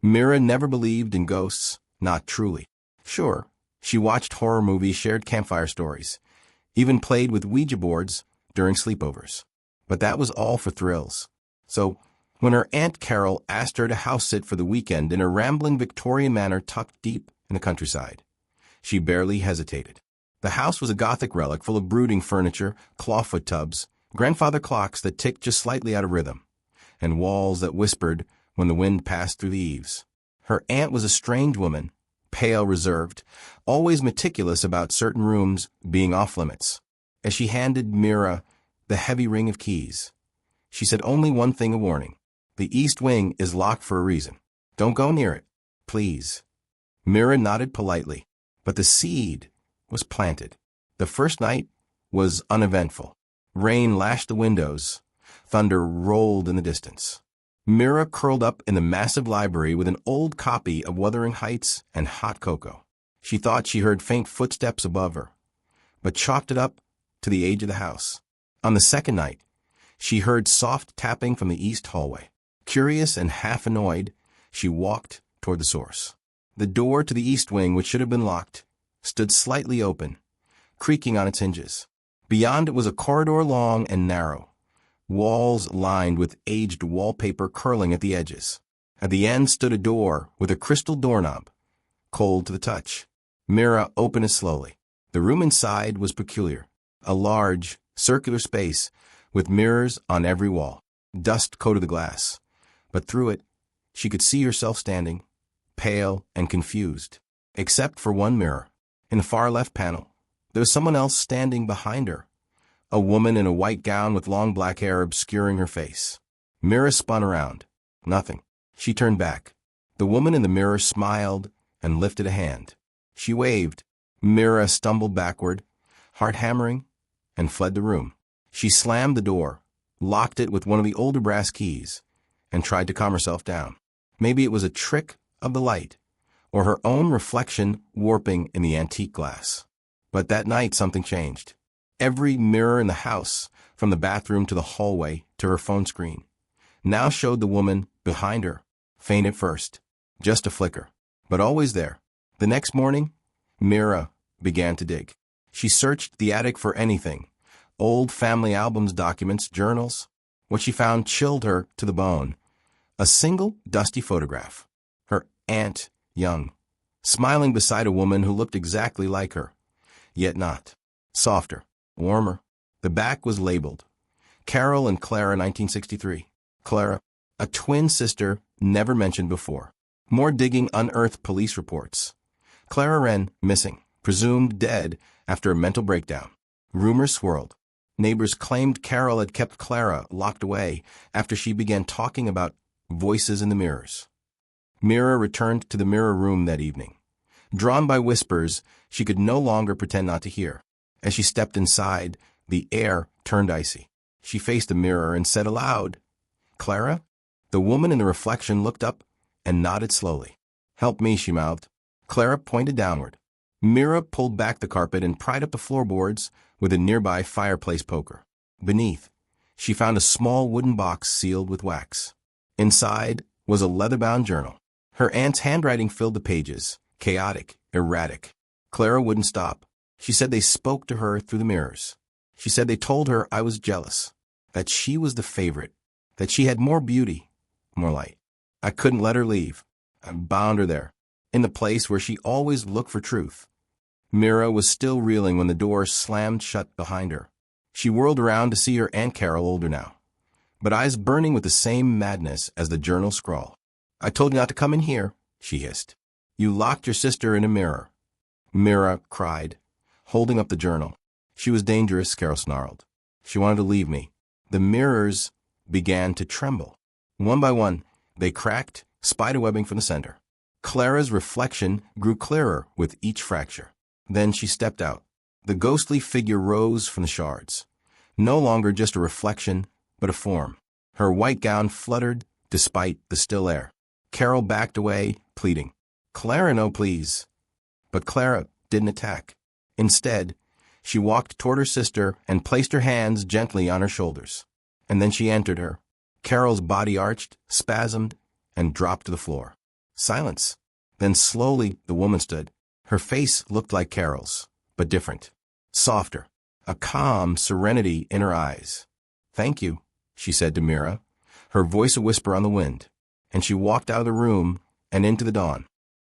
Mira never believed in ghosts, not truly. Sure, she watched horror movies, shared campfire stories, even played with Ouija boards during sleepovers. But that was all for thrills. So, when her Aunt Carol asked her to house-sit for the weekend in a rambling Victorian manor tucked deep in the countryside, she barely hesitated. The house was a gothic relic full of brooding furniture, clawfoot tubs, grandfather clocks that ticked just slightly out of rhythm, and walls that whispered when the wind passed through the eaves. Her aunt was a strange woman, pale, reserved, always meticulous about certain rooms being off-limits. As she handed Mira the heavy ring of keys, she said only one thing a warning. The east wing is locked for a reason. Don't go near it, please. Mira nodded politely, but the seed was planted. The first night was uneventful. Rain lashed the windows. Thunder rolled in the distance. Mira curled up in the massive library with an old copy of Wuthering Heights and hot cocoa. She thought she heard faint footsteps above her, but chalked it up to the age of the house. On the second night, she heard soft tapping from the east hallway. Curious and half annoyed, she walked toward the source. The door to the east wing, which should have been locked, stood slightly open, creaking on its hinges. Beyond it was a corridor long and narrow, walls lined with aged wallpaper curling at the edges. At the end stood a door with a crystal doorknob, cold to the touch. Mira opened it slowly. The room inside was peculiar, a large, circular space with mirrors on every wall. Dust coated the glass, but through it she could see herself standing, pale and confused, except for one mirror. In the far left panel, there was someone else standing behind her, a woman in a white gown with long black hair obscuring her face. Mira spun around. Nothing. She turned back. The woman in the mirror smiled and lifted a hand. She waved. Mira stumbled backward, heart hammering, and fled the room. She slammed the door, locked it with one of the older brass keys, and tried to calm herself down. Maybe it was a trick of the light, or her own reflection warping in the antique glass. But that night something changed. Every mirror in the house, from the bathroom to the hallway to her phone screen, now showed the woman behind her, faint at first, just a flicker, but always there. The next morning, Mira began to dig. She searched the attic for anything, old family albums, documents, journals. What she found chilled her to the bone. A single dusty photograph. Her aunt, young, smiling beside a woman who looked exactly like her, yet not. Softer, warmer. The back was labeled, Carol and Clara, 1963. Clara, a twin sister never mentioned before. More digging unearthed police reports. Clara Wren missing, presumed dead after a mental breakdown. Rumors swirled. Neighbors claimed Carol had kept Clara locked away after she began talking about voices in the mirrors. Mira returned to the mirror room that evening. Drawn by whispers she could no longer pretend not to hear. As she stepped inside, the air turned icy. She faced the mirror and said aloud, "Clara?" The woman in the reflection looked up and nodded slowly. "Help me," she mouthed. Clara pointed downward. Mira pulled back the carpet and pried up the floorboards with a nearby fireplace poker. Beneath, she found a small wooden box sealed with wax. Inside was a leather-bound journal. Her aunt's handwriting filled the pages, chaotic, erratic. Clara wouldn't stop. She said they spoke to her through the mirrors. She said they told her I was jealous, that she was the favorite, that she had more beauty, more light. I couldn't let her leave. I bound her there, in the place where she always looked for truth. Mira was still reeling when the door slammed shut behind her. She whirled around to see her Aunt Carol, older now, but eyes burning with the same madness as the journal scrawl. "I told you not to come in here," she hissed. "You locked your sister in a mirror." Mira cried, holding up the journal. "She was dangerous," Carol snarled. "She wanted to leave me." The mirrors began to tremble. One by one, they cracked, spiderwebbing from the center. Clara's reflection grew clearer with each fracture. Then she stepped out. The ghostly figure rose from the shards. No longer just a reflection, but a form. Her white gown fluttered despite the still air. Carol backed away, pleading, "Clara, no, please." But Clara didn't attack. Instead, she walked toward her sister and placed her hands gently on her shoulders. And then she entered her. Carol's body arched, spasmed, and dropped to the floor. Silence. Then slowly the woman stood. Her face looked like Carol's, but different. Softer. A calm serenity in her eyes. "Thank you," she said to Mira, her voice a whisper on the wind. And she walked out of the room and into the dawn.